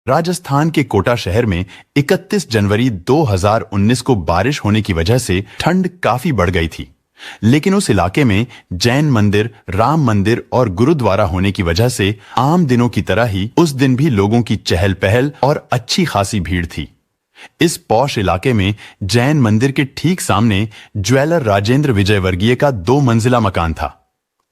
राजस्थान के कोटा शहर में 31 जनवरी 2019 को बारिश होने की वजह से ठंड काफी बढ़ गई थी। लेकिन उस इलाके में जैन मंदिर, राम मंदिर और गुरुद्वारा होने की वजह से आम दिनों की तरह ही उस दिन भी लोगों की चहल पहल और अच्छी खासी भीड़ थी। इस पौष इलाके में जैन मंदिर के ठीक सामने ज्वेलर राजेंद्र विजयवर्गीय का 2 मंजिला मकान था।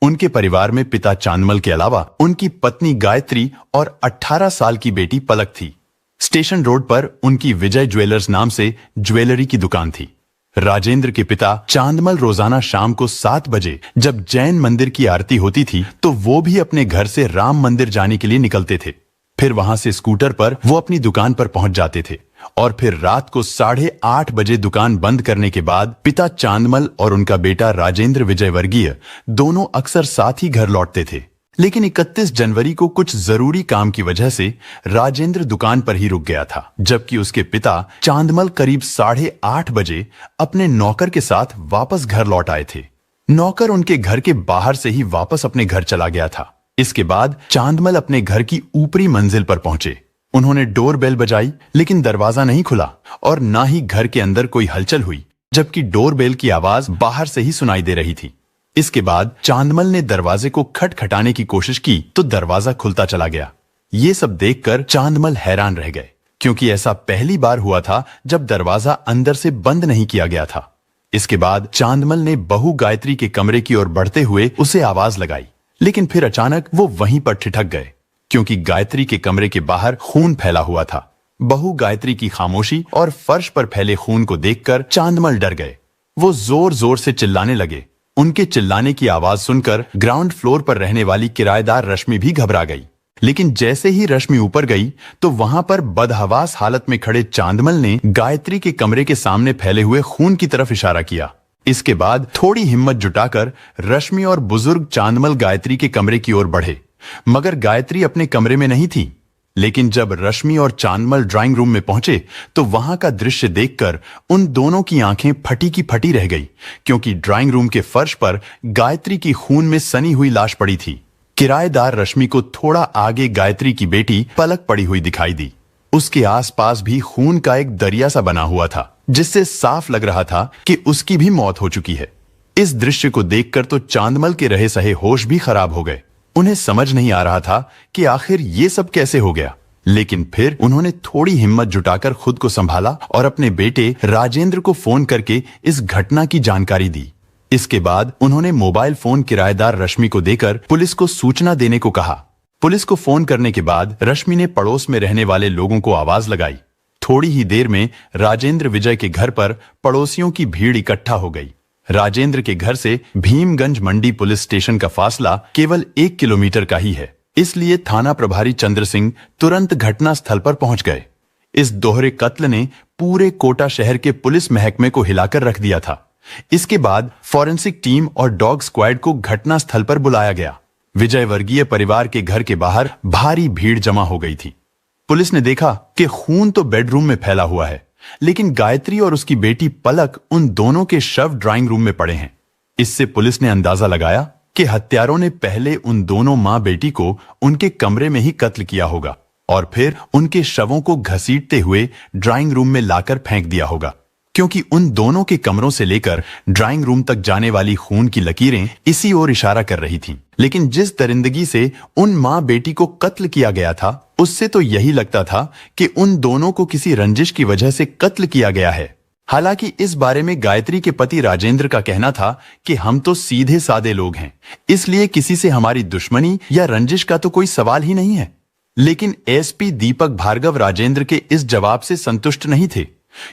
उनके परिवार में पिता चांदमल के अलावा उनकी पत्नी गायत्री और 18 साल की बेटी पलक थी। स्टेशन रोड पर उनकी विजय ज्वेलर्स नाम से ज्वेलरी की दुकान थी। राजेंद्र के पिता चांदमल रोजाना शाम को 7 बजे जब जैन मंदिर की आरती होती थी तो वो भी अपने घर से राम मंदिर जाने के लिए निकलते थे। फिर वहां से स्कूटर पर वो अपनी दुकान पर पहुंच जाते थे और फिर रात को 8:30 बजे दुकान बंद करने के बाद पिता चांदमल और उनका बेटा राजेंद्र विजयवर्गीय दोनों अक्सर साथ ही घर लौटते थे। लेकिन 31 जनवरी को कुछ जरूरी काम की वजह से राजेंद्र दुकान पर ही रुक गया था, जबकि उसके पिता चांदमल करीब 8:30 बजे अपने नौकर के साथ वापस घर लौट आए थे। नौकर उनके घर के बाहर से ही वापस अपने घर चला गया था। इसके बाद चांदमल अपने घर की ऊपरी मंजिल पर पहुंचे। उन्होंने डोर बेल बजाई, लेकिन दरवाजा नहीं खुला और ना ही घर के अंदर कोई हलचल हुई, जबकि डोर बेल की आवाज बाहर से ही सुनाई दे रही थी। इसके बाद चांदमल ने दरवाजे को खटखटाने की कोशिश की तो दरवाजा खुलता चला गया। ये सब देखकर चांदमल हैरान रह गए, क्योंकि ऐसा पहली बार हुआ था जब दरवाजा अंदर से बंद नहीं किया गया था। इसके बाद चांदमल ने बहू गायत्री के कमरे की ओर बढ़ते हुए उसे आवाज लगाई, लेकिन फिर अचानक वो वहीं पर ठिठक गए, क्योंकि गायत्री के कमरे के बाहर खून फैला हुआ था। बहू गायत्री की खामोशी और फर्श पर फैले खून को देखकर चांदमल डर गए। वो जोर जोर से चिल्लाने लगे। उनके चिल्लाने की आवाज सुनकर ग्राउंड फ्लोर पर रहने वाली किराएदार रश्मि भी घबरा गई। लेकिन जैसे ही रश्मि ऊपर गई तो वहां पर बदहवास हालत में खड़े चांदमल ने गायत्री के कमरे के सामने फैले हुए खून की तरफ इशारा किया। इसके बाद थोड़ी हिम्मत जुटाकर रश्मि और बुजुर्ग चांदमल गायत्री के कमरे की ओर बढ़े, मगर गायत्री अपने कमरे में नहीं थी। लेकिन जब रश्मि और चांदमल ड्राइंग रूम में पहुंचे तो वहां का दृश्य देखकर उन दोनों की आंखें फटी की फटी रह गई, क्योंकि ड्राइंग रूम के फर्श पर गायत्री की खून में सनी हुई लाश पड़ी थी। किराएदार रश्मि को थोड़ा आगे गायत्री की बेटी पलक पड़ी हुई दिखाई दी। उसके आसपास भी खून का एक दरिया सा बना हुआ था, जिससे साफ लग रहा था कि उसकी भी मौत हो चुकी है। इस दृश्य को देखकर तो चांदमल के रहे सहे होश भी खराब हो गए। उन्हें समझ नहीं आ रहा था कि आखिर ये सब कैसे हो गया। लेकिन फिर उन्होंने थोड़ी हिम्मत जुटाकर खुद को संभाला और अपने बेटे राजेंद्र को फोन करके इस घटना की जानकारी दी। इसके बाद उन्होंने मोबाइल फोन किराएदार रश्मि को देकर पुलिस को सूचना देने को कहा। पुलिस को फोन करने के बाद रश्मि ने पड़ोस में रहने वाले लोगों को आवाज लगाई। थोड़ी ही देर में राजेंद्र विजय के घर पर पड़ोसियों की भीड़ इकट्ठा हो गई। राजेंद्र के घर से भीमगंज मंडी पुलिस स्टेशन का फासला केवल 1 किलोमीटर का ही है, इसलिए थाना प्रभारी चंद्र सिंह तुरंत घटना स्थल पर पहुंच गए। इस दोहरे कत्ल ने पूरे कोटा शहर के पुलिस महकमे को हिलाकर रख दिया था। इसके बाद फॉरेंसिक टीम और डॉग स्क्वाड को घटना स्थल पर बुलाया गया। विजयवर्गीय परिवार के घर के बाहर भारी भीड़ जमा हो गई थी। पुलिस ने देखा कि खून तो बेडरूम में फैला हुआ है, लेकिन गायत्री और उसकी बेटी पलक उन दोनों के शव ड्राइंग रूम में पड़े हैं। इससे पुलिस ने अंदाजा लगाया कि हत्यारों ने पहले उन दोनों मां बेटी को उनके कमरे में ही कत्ल किया होगा और फिर उनके शवों को घसीटते हुए ड्राइंग रूम में लाकर फेंक दिया होगा, क्योंकि उन दोनों के कमरों से लेकर ड्राइंग रूम तक जाने वाली खून की लकीरें इसी ओर इशारा कर रही थीं। लेकिन जिस दरिंदगी से उन मां बेटी को कत्ल किया गया था, उससे तो यही लगता था कि उन दोनों को किसी रंजिश की वजह से कत्ल किया गया है। हालांकि इस बारे में गायत्री के पति राजेंद्र का कहना था कि हम तो सीधे सादे लोग हैं, इसलिए किसी से हमारी दुश्मनी या रंजिश का तो कोई सवाल ही नहीं है। लेकिन एसपी दीपक भार्गव राजेंद्र के इस जवाब से संतुष्ट नहीं थे,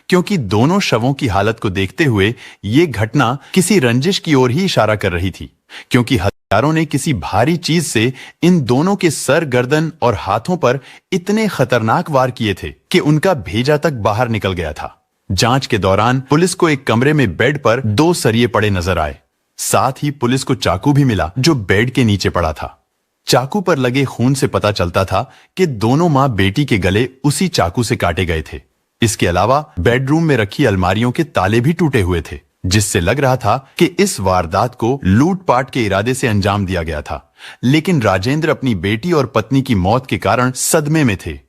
क्योंकि दोनों शवों की हालत को देखते हुए ये घटना किसी रंजिश की ओर ही इशारा कर रही थी, क्योंकि हत्यारों ने किसी भारी चीज से इन दोनों के सर, गर्दन और हाथों पर इतने खतरनाक वार किए थे कि उनका भेजा तक बाहर निकल गया था। जांच के दौरान पुलिस को एक कमरे में बेड पर 2 सरिये पड़े नजर आए। साथ ही पुलिस को चाकू भी मिला जो बेड के नीचे पड़ा था। चाकू पर लगे खून से पता चलता था कि दोनों मां बेटी के गले उसी चाकू से काटे गए थे। इसके अलावा बेडरूम में रखी अलमारियों के ताले भी टूटे हुए थे, जिससे लग रहा था कि इस वारदात को लूटपाट के इरादे से अंजाम दिया गया था। लेकिन राजेंद्र अपनी बेटी और पत्नी की मौत के कारण सदमे में थे।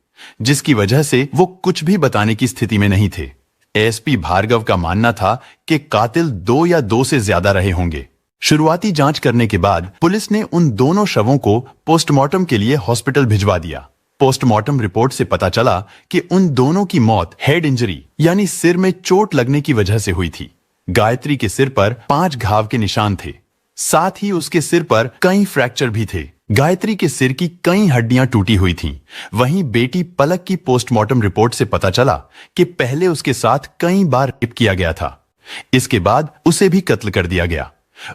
जिसकी वजह से वो कुछ भी बताने की स्थिति में नहीं थे। एएसपी भार्गव का मानना था कि कातिल 2 या 2 से ज्यादा रहे होंगे। शुरुआती जांच करने के बाद पुलिस ने उन दोनों शवों को पोस्टमार्टम के लिए हॉस्पिटल भिजवा दिया। पोस्टमार्टम रिपोर्ट से पता चला कि उन दोनों की मौत हेड इंजरी यानी सिर में चोट लगने की वजह से हुई थी। गायत्री के सिर पर 5 घाव के निशान थे, साथ ही उसके सिर पर कई फ्रैक्चर भी थे। गायत्री के सिर की कई हड्डियां टूटी हुई थीं। वहीं बेटी पलक की पोस्टमार्टम रिपोर्ट से पता चला कि पहले उसके साथ कई बार रेप किया गया था। इसके बाद उसे भी कत्ल कर दिया गया।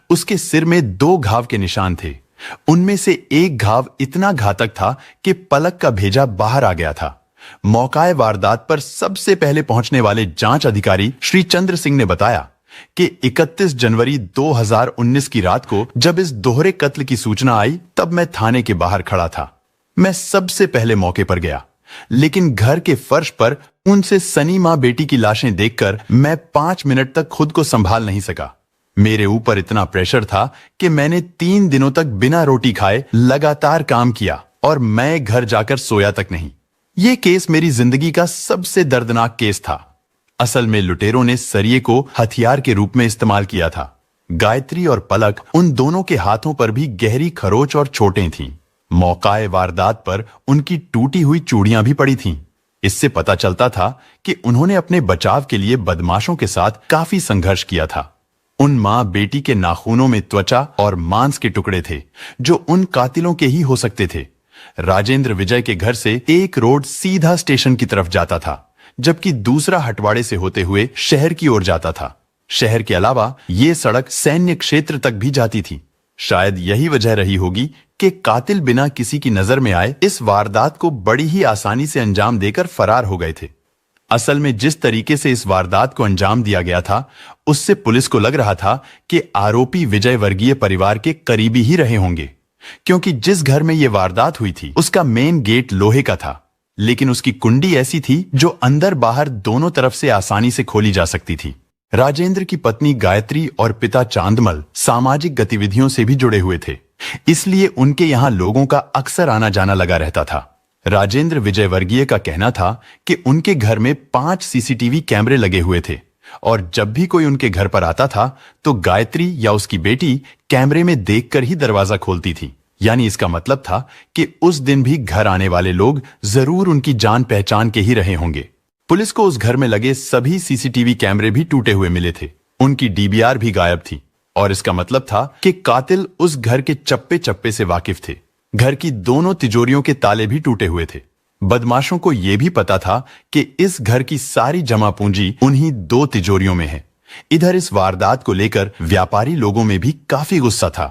उसके सिर में 2 घाव के निशान थे। उनमें से एक घाव इतना घातक था कि पलक का भेजा बाहर आ गया था। मौकाए वारदात पर सबसे पहले पहुंचने वाले जांच अधिकारी श्री चंद्र सिंह ने बताया कि 31 जनवरी 2019 की रात को जब इस दोहरे कत्ल की सूचना आई तब मैं थाने के बाहर खड़ा था। मैं सबसे पहले मौके पर गया, लेकिन घर के फर्श पर उनसे सनी मां बेटी की लाशें देखकर मैं 5 मिनट तक खुद को संभाल नहीं सका। मेरे ऊपर इतना प्रेशर था कि मैंने 3 दिनों तक बिना रोटी खाए लगातार काम किया और मैं घर जाकर सोया तक नहीं। यह केस मेरी जिंदगी का सबसे दर्दनाक केस था। असल में लुटेरों ने सरिये को हथियार के रूप में इस्तेमाल किया था। गायत्री और पलक उन दोनों के हाथों पर भी गहरी खरोच और चोटें थीं। मौकाए वारदात पर उनकी टूटी हुई चूड़ियां भी पड़ी थीं। इससे पता चलता था कि उन्होंने अपने बचाव के लिए बदमाशों के साथ काफी संघर्ष किया था। उन मां बेटी के नाखूनों में त्वचा और मांस के टुकड़े थे जो उन कातिलों के ही हो सकते थे। राजेंद्र विजय के घर से एक रोड सीधा स्टेशन की तरफ जाता था, जबकि दूसरा हटवाड़े से होते हुए शहर की ओर जाता था। शहर के अलावा यह सड़क सैन्य क्षेत्र तक भी जाती थी। शायद यही वजह रही होगी कि कातिल बिना किसी की नजर में आए इस वारदात को बड़ी ही आसानी से अंजाम देकर फरार हो गए थे। असल में जिस तरीके से इस वारदात को अंजाम दिया गया था, उससे पुलिस को लग रहा था कि आरोपी विजय वर्गीय परिवार के करीबी ही रहे होंगे, क्योंकि जिस घर में यह वारदात हुई थी उसका मेन गेट लोहे का था, लेकिन उसकी कुंडी ऐसी थी जो अंदर बाहर दोनों तरफ से आसानी से खोली जा सकती थी। राजेंद्र की पत्नी गायत्री और पिता चांदमल सामाजिक गतिविधियों से भी जुड़े हुए थे, इसलिए उनके यहां लोगों का अक्सर आना जाना लगा रहता था। राजेंद्र विजय वर्गीय का कहना था कि उनके घर में 5 सीसीटीवी कैमरे लगे हुए थे और जब भी कोई उनके घर पर आता था तो गायत्री या उसकी बेटी कैमरे में देखकर ही दरवाजा खोलती थी। यानी इसका मतलब था कि उस दिन भी घर आने वाले लोग जरूर उनकी जान पहचान के ही रहे होंगे। पुलिस को उस घर में लगे सभी सीसीटीवी कैमरे भी टूटे हुए मिले थे। उनकी डीवीआर भी गायब थी और इसका मतलब था कि कातिल उस घर के चप्पे चप्पे से वाकिफ थे। घर की दोनों तिजोरियों के ताले भी टूटे हुए थे। बदमाशों को यह भी पता था कि इस घर की सारी जमा पूंजी उन्हीं 2 तिजोरियों में है। इधर इस वारदात को लेकर व्यापारी लोगों में भी काफी गुस्सा था।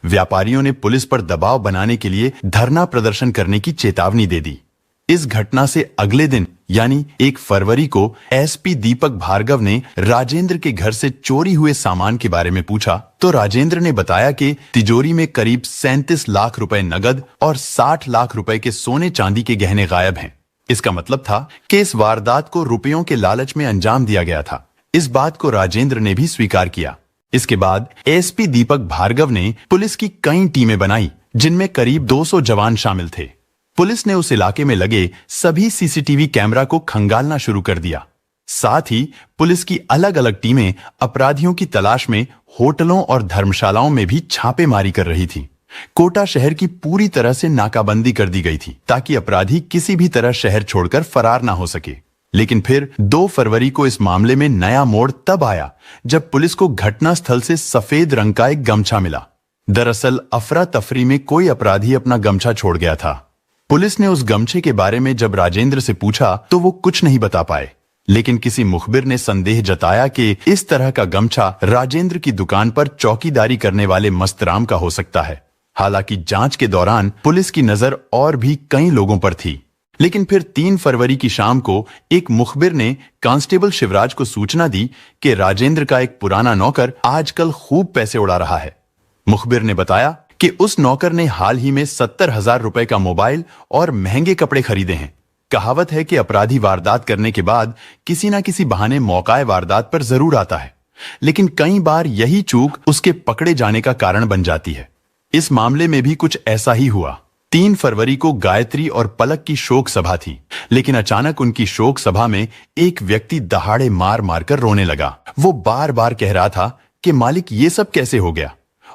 व्यापारियों ने पुलिस पर दबाव बनाने के लिए धरना प्रदर्शन करने की चेतावनी दे दी। इस घटना से अगले दिन यानी 1 फरवरी को एसपी दीपक भार्गव ने राजेंद्र के घर से चोरी हुए सामान के बारे में पूछा तो राजेंद्र ने बताया कि तिजोरी में करीब 37 लाख रुपए नगद और 60 लाख रुपए के सोने चांदी के गहने गायब हैं। इसका मतलब था कि इस वारदात को रुपयों के लालच में अंजाम दिया गया था। इस बात को राजेंद्र ने भी स्वीकार किया। इसके बाद एसपी दीपक भार्गव ने पुलिस की कई टीमें बनाई, जिनमें करीब 200 जवान शामिल थे। पुलिस ने उस इलाके में लगे सभी सीसीटीवी कैमरा को खंगालना शुरू कर दिया। साथ ही पुलिस की अलग अलग टीमें अपराधियों की तलाश में होटलों और धर्मशालाओं में भी छापेमारी कर रही थी। कोटा शहर की पूरी तरह से नाकाबंदी कर दी गई थी ताकि अपराधी किसी भी तरह शहर छोड़कर फरार ना हो सके। लेकिन फिर 2 फरवरी को इस मामले में नया मोड़ तब आया जब पुलिस को घटनास्थल से सफेद रंग का एक गमछा मिला। दरअसल अफरा तफरी में कोई अपराधी अपना गमछा छोड़ गया था। पुलिस ने उस गमछे के बारे में जब राजेंद्र से पूछा तो वो कुछ नहीं बता पाए, लेकिन किसी मुखबिर ने संदेह जताया कि इस तरह का गमछा राजेंद्र की दुकान पर चौकीदारी करने वाले मस्तराम का हो सकता है। हालांकि जांच के दौरान पुलिस की नजर और भी कई लोगों पर थी, लेकिन फिर 3 फरवरी की शाम को एक मुखबिर ने कांस्टेबल शिवराज को सूचना दी कि राजेंद्र का एक पुराना नौकर आजकल खूब पैसे उड़ा रहा है। मुखबिर ने बताया कि उस नौकर ने हाल ही में 70,000 रुपए का मोबाइल और महंगे कपड़े खरीदे हैं। कहावत है कि अपराधी वारदात करने के बाद किसी ना किसी बहाने मौकाए वारदात पर जरूर आता है, लेकिन कई बार यही चूक उसके पकड़े जाने का कारण बन जाती है। इस मामले में भी कुछ ऐसा ही हुआ। 3 फरवरी को गायत्री और पलक की शोक सभा थी, लेकिन अचानक उनकी शोक सभा में एक व्यक्ति दहाड़े मार मारकर रोने लगा। वो बार बार कह रहा था कि मालिक ये सब कैसे हो गया।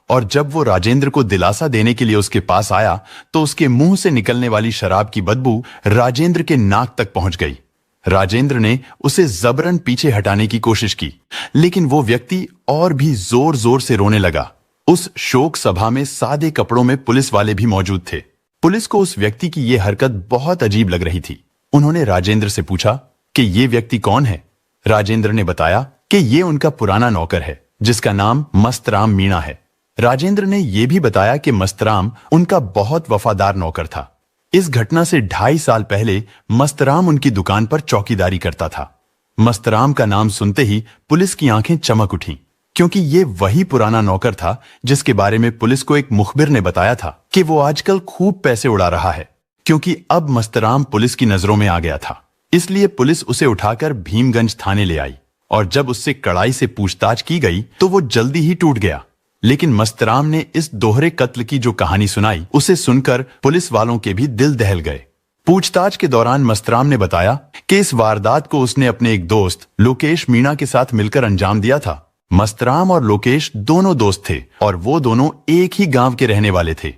और जब वो राजेंद्र को दिलासा देने के लिए उसके पास आया तो उसके मुंह से निकलने वाली शराब की बदबू राजेंद्र के नाक तक पहुंच गई। राजेंद्र ने उसे जबरन पीछे हटाने की कोशिश की, लेकिन वो व्यक्ति और भी जोर जोर से रोने लगा। उस शोक सभा में सादे कपड़ों में पुलिस वाले भी मौजूद थे। पुलिस को उस व्यक्ति की यह हरकत बहुत अजीब लग रही थी। उन्होंने राजेंद्र से पूछा कि ये व्यक्ति कौन है। राजेंद्र ने बताया कि ये उनका पुराना नौकर है, जिसका नाम मस्तराम मीणा है। राजेंद्र ने यह भी बताया कि मस्तराम उनका बहुत वफादार नौकर था। इस घटना से 2.5 साल पहले मस्तराम उनकी दुकान पर चौकीदारी करता था। मस्तराम का नाम सुनते ही पुलिस की आंखें चमक उठीं, क्योंकि ये वही पुराना नौकर था जिसके बारे में पुलिस को एक मुखबिर ने बताया था कि वो आजकल खूब पैसे उड़ा रहा है। क्योंकि अब मस्तराम पुलिस की नजरों में आ गया था, इसलिए पुलिस उसे उठाकर भीमगंज थाने ले आई और जब उससे कड़ाई से पूछताछ की गई तो वो जल्दी ही टूट गया। लेकिन मस्तराम ने इस दोहरे कत्ल की जो कहानी सुनाई, उसे सुनकर पुलिस वालों के भी दिल दहल गए। पूछताछ के दौरान मस्तराम ने बताया कि इस वारदात को उसने अपने एक दोस्त लोकेश मीणा के साथ मिलकर अंजाम दिया था। मस्तराम और लोकेश दोनों दोस्त थे और वो दोनों एक ही गांव के रहने वाले थे।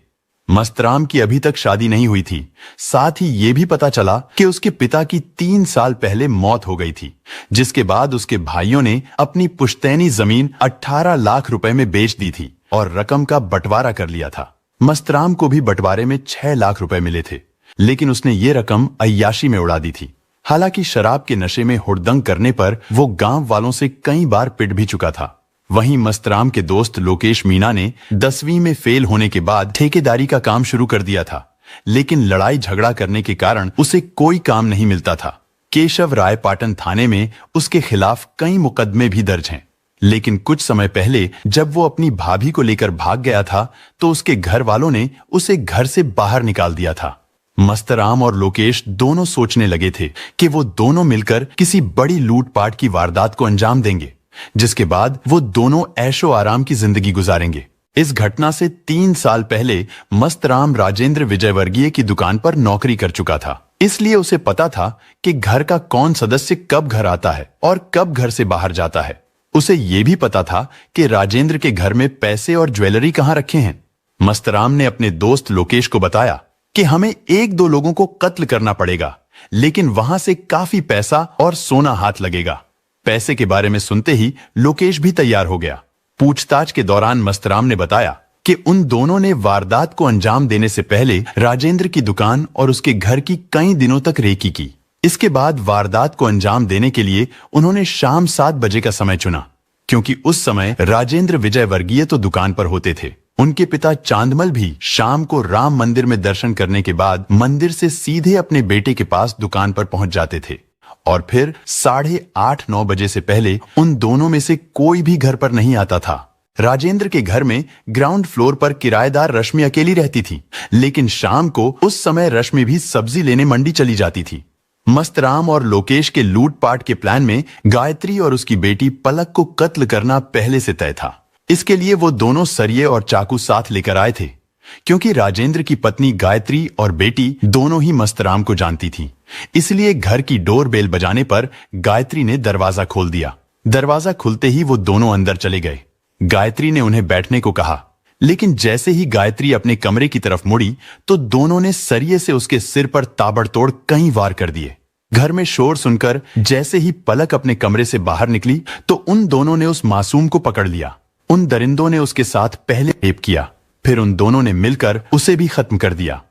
मस्तराम की अभी तक शादी नहीं हुई थी। साथ ही ये भी पता चला कि उसके पिता की 3 साल पहले मौत हो गई थी, जिसके बाद उसके भाइयों ने अपनी पुश्तैनी जमीन 18 लाख रुपए में बेच दी थी और रकम का बंटवारा कर लिया था। मस्तराम को भी बंटवारे में 6 लाख रुपए मिले थे, लेकिन उसने ये रकम अय्याशी में उड़ा दी थी। हालांकि शराब के नशे में हुड़दंग करने पर वो गांव वालों से कई बार पिट भी चुका था। वहीं मस्तराम के दोस्त लोकेश मीणा ने 10वीं में फेल होने के बाद ठेकेदारी का काम शुरू कर दिया था, लेकिन लड़ाई झगड़ा करने के कारण उसे कोई काम नहीं मिलता था। केशव राय पाटन थाने में उसके खिलाफ कई मुकदमे भी दर्ज हैं, लेकिन कुछ समय पहले जब वो अपनी भाभी को लेकर भाग गया था तो उसके घर वालों ने उसे घर से बाहर निकाल दिया था। मस्तराम और लोकेश दोनों सोचने लगे थे कि वो दोनों मिलकर किसी बड़ी लूटपाट की वारदात को अंजाम देंगे, जिसके बाद वो दोनों ऐशो आराम की जिंदगी गुजारेंगे। इस घटना से 3 साल पहले मस्तराम राजेंद्र विजयवर्गीय की दुकान पर नौकरी कर चुका था, इसलिए उसे पता था कि घर का कौन सदस्य कब घर आता है और कब घर से बाहर जाता है। उसे यह भी पता था कि राजेंद्र के घर में पैसे और ज्वेलरी कहां रखे हैं। मस्तराम ने अपने दोस्त लोकेश को बताया कि हमें 1-2 लोगों को कत्ल करना पड़ेगा, लेकिन वहां से काफी पैसा और सोना हाथ लगेगा। पैसे के बारे में सुनते ही लोकेश भी तैयार हो गया। पूछताछ के दौरान मस्तराम ने बताया कि उन दोनों ने वारदात को अंजाम देने से पहले राजेंद्र की दुकान और उसके घर की कई दिनों तक रेकी की। इसके बाद वारदात को अंजाम देने के लिए उन्होंने शाम 7 बजे का समय चुना, क्योंकि उस समय राजेंद्र विजयवर्गीय तो दुकान पर होते थे। उनके पिता चांदमल भी शाम को राम मंदिर में दर्शन करने के बाद मंदिर से सीधे अपने बेटे के पास दुकान पर पहुंच जाते थे और फिर 8:30-9 बजे से पहले उन दोनों में से कोई भी घर पर नहीं आता था। राजेंद्र के घर में ग्राउंड फ्लोर पर किराएदार रश्मि अकेली रहती थी, लेकिन शाम को उस समय रश्मि भी सब्जी लेने मंडी चली जाती थी। मस्तराम और लोकेश के लूटपाट के प्लान में गायत्री और उसकी बेटी पलक को कत्ल करना पहले से तय था। इसके लिए वो दोनों सरिये और चाकू साथ लेकर आए थे, क्योंकि राजेंद्र की पत्नी गायत्री और बेटी दोनों ही मस्तराम को जानती थी। इसलिए घर की डोरबेल बजाने पर गायत्री ने दरवाजा खोल दिया। दरवाजा खुलते ही वो दोनों अंदर चले गए। गायत्री ने उन्हें बैठने को कहा, लेकिन जैसे ही गायत्री अपने कमरे की तरफ मुड़ी तो दोनों ने सरिये से उसके सिर पर ताबड़तोड़ कई वार कर दिए। घर में शोर सुनकर जैसे ही पलक अपने कमरे से बाहर निकली तो उन दोनों ने उस मासूम को पकड़ लिया। उन दरिंदों ने उसके साथ पहले रेप किया, फिर उन दोनों ने मिलकर उसे भी खत्म कर दिया।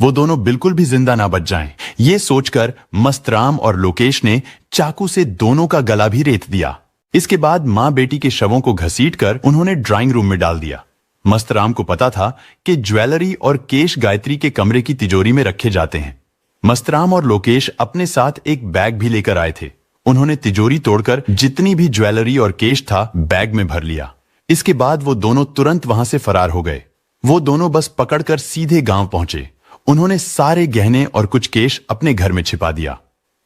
वो दोनों बिल्कुल भी जिंदा ना बच जाएं, ये सोचकर मस्तराम और लोकेश ने चाकू से दोनों का गला भी रेत दिया। इसके बाद मां बेटी के शवों को घसीटकर उन्होंने ड्राइंग रूम में डाल दिया। मस्तराम को पता था कि ज्वेलरी और केश गायत्री के कमरे की तिजोरी में रखे जाते हैं। मस्तराम और लोकेश अपने साथ एक बैग भी लेकर आए थे। उन्होंने तिजोरी तोड़कर जितनी भी ज्वेलरी और केश था बैग में भर लिया। इसके बाद वो दोनों तुरंत वहां से फरार हो गए। वो दोनों बस पकड़कर सीधे गांव पहुंचे। उन्होंने सारे गहने और कुछ केश अपने घर में छिपा दिया।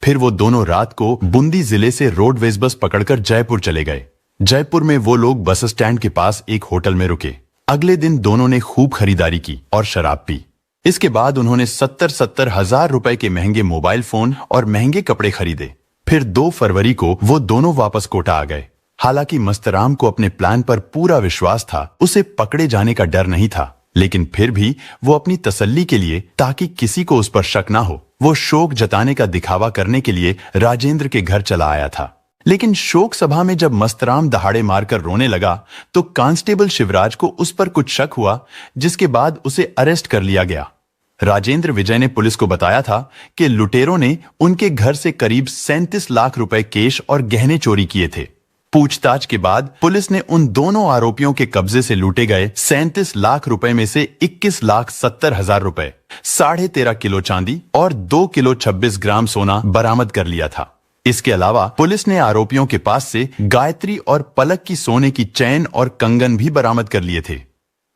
फिर वो दोनों रात को बूंदी जिले से रोडवेज बस पकड़कर जयपुर चले गए। जयपुर में वो लोग बस स्टैंड के पास एक होटल में रुके। अगले दिन दोनों ने खूब खरीदारी की और शराब पी। इसके बाद उन्होंने 70-70 हजार रुपए के महंगे मोबाइल फोन और महंगे कपड़े खरीदे। फिर 2 फरवरी को वो दोनों वापस कोटा आ गए। हालांकि मस्तराम को अपने प्लान पर पूरा विश्वास था, उसे पकड़े जाने का डर नहीं था, लेकिन फिर भी वो अपनी तसल्ली के लिए, ताकि किसी को उस पर शक ना हो, वो शोक जताने का दिखावा करने के लिए राजेंद्र के घर चला आया था। लेकिन शोक सभा में जब मस्तराम दहाड़े मारकर रोने लगा तो कांस्टेबल शिवराज को उस पर कुछ शक हुआ, जिसके बाद उसे अरेस्ट कर लिया गया। राजेंद्र विजय ने पुलिस को बताया था कि लुटेरों ने उनके घर से करीब 37 लाख रुपए कैश और गहने चोरी किए थे। पूछताछ के बाद पुलिस ने उन दोनों आरोपियों के कब्जे से लूटे गए 37 लाख रुपए में से 21,70,000 रुपए, 13.5 किलो चांदी और 2 किलो 26 ग्राम सोना बरामद कर लिया था। इसके अलावा पुलिस ने आरोपियों के पास से गायत्री और पलक की सोने की चैन और कंगन भी बरामद कर लिए थे।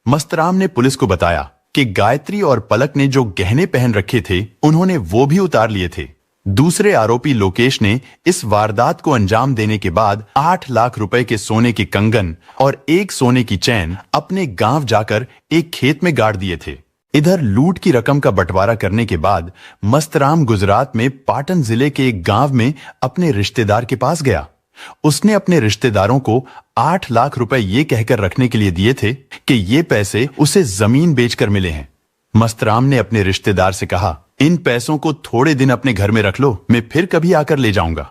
मस्तराम ने पुलिस को बताया कि गायत्री और पलक ने जो गहने पहन रखे थे, उन्होंने वो भी उतार लिए थे। दूसरे आरोपी लोकेश ने इस वारदात को अंजाम देने के बाद 8 लाख रुपए के सोने के कंगन और एक सोने की चैन अपने गांव जाकर एक खेत में गाड़ दिए थे। इधर लूट की रकम का बंटवारा करने के बाद मस्तराम गुजरात में पाटन जिले के एक गांव में अपने रिश्तेदार के पास गया। उसने अपने रिश्तेदारों को 8 लाख रुपए ये कहकर रखने के लिए दिए थे कि ये पैसे उसे जमीन बेचकर मिले हैं। मस्तराम ने अपने रिश्तेदार से कहा, इन पैसों को थोड़े दिन अपने घर में रख लो, मैं फिर कभी आकर ले जाऊंगा।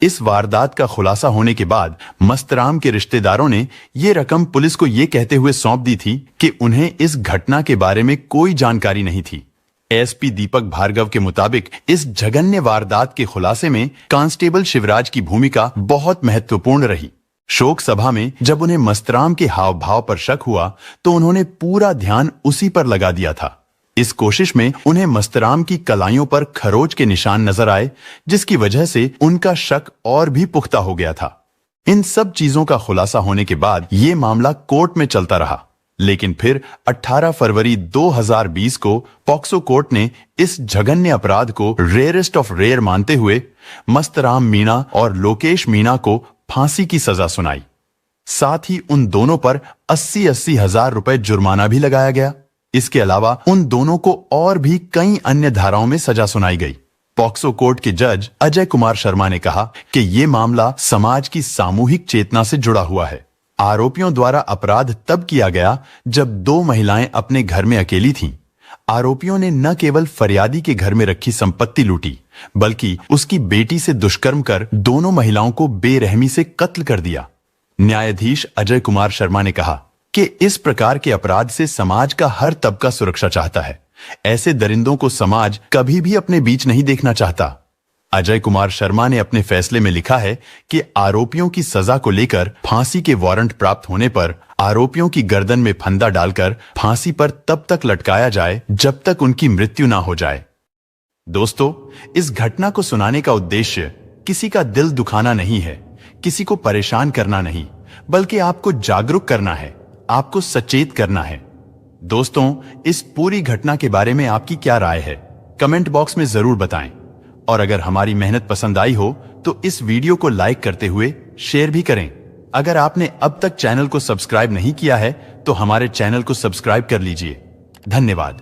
इस वारदात का खुलासा होने के बाद मस्तराम के रिश्तेदारों ने ये रकम पुलिस को ये कहते हुए सौंप दी थी कि उन्हें इस घटना के बारे में कोई जानकारी नहीं थी। एसपी दीपक भार्गव के मुताबिक इस जघन्य वारदात के खुलासे में कांस्टेबल शिवराज की भूमिका बहुत महत्वपूर्ण रही। शोक सभा में जब उन्हें मस्तराम के हाव भाव पर शक हुआ तो उन्होंने पूरा ध्यान उसी पर लगा दिया था। इस कोशिश में उन्हें मस्तराम की कलाइयों पर खरोच के निशान नजर आए, जिसकी वजह से उनका शक और भी पुख्ता हो गया था। इन सब चीजों का खुलासा होने के बाद ये मामला कोर्ट में चलता रहा, लेकिन फिर 18 फरवरी 2020 को पॉक्सो कोर्ट ने इस जघन्य अपराध को रेयरेस्ट ऑफ रेयर मानते हुए मस्तराम मीणा और लोकेश मीणा को फांसी की सजा सुनाई। साथ ही उन दोनों पर 80-80 हजार रुपए जुर्माना भी लगाया गया। इसके अलावा उन दोनों को और भी कई अन्य धाराओं में सजा सुनाई गई। पॉक्सो कोर्ट के जज अजय कुमार शर्मा ने कहा कि यह मामला समाज की सामूहिक चेतना से जुड़ा हुआ है। आरोपियों द्वारा अपराध तब किया गया जब 2 महिलाएं अपने घर में अकेली थीं। आरोपियों ने न केवल फरियादी के घर में रखी संपत्ति लूटी, बल्कि उसकी बेटी से दुष्कर्म कर दोनों महिलाओं को बेरहमी से कत्ल कर दिया। न्यायाधीश अजय कुमार शर्मा ने कहा कि इस प्रकार के अपराध से समाज का हर तबका सुरक्षा चाहता है। ऐसे दरिंदों को समाज कभी भी अपने बीच नहीं देखना चाहता। अजय कुमार शर्मा ने अपने फैसले में लिखा है कि आरोपियों की सजा को लेकर फांसी के वारंट प्राप्त होने पर आरोपियों की गर्दन में फंदा डालकर फांसी पर तब तक लटकाया जाए जब तक उनकी मृत्यु ना हो जाए। दोस्तों, इस घटना को सुनाने का उद्देश्य किसी का दिल दुखाना नहीं है, किसी को परेशान करना नहीं, बल्कि आपको जागरूक करना है, आपको सचेत करना है। दोस्तों, इस पूरी घटना के बारे में आपकी क्या राय है, कमेंट बॉक्स में जरूर बताएं। और अगर हमारी मेहनत पसंद आई हो तो इस वीडियो को लाइक करते हुए शेयर भी करें। अगर आपने अब तक चैनल को सब्सक्राइब नहीं किया है तो हमारे चैनल को सब्सक्राइब कर लीजिए। धन्यवाद।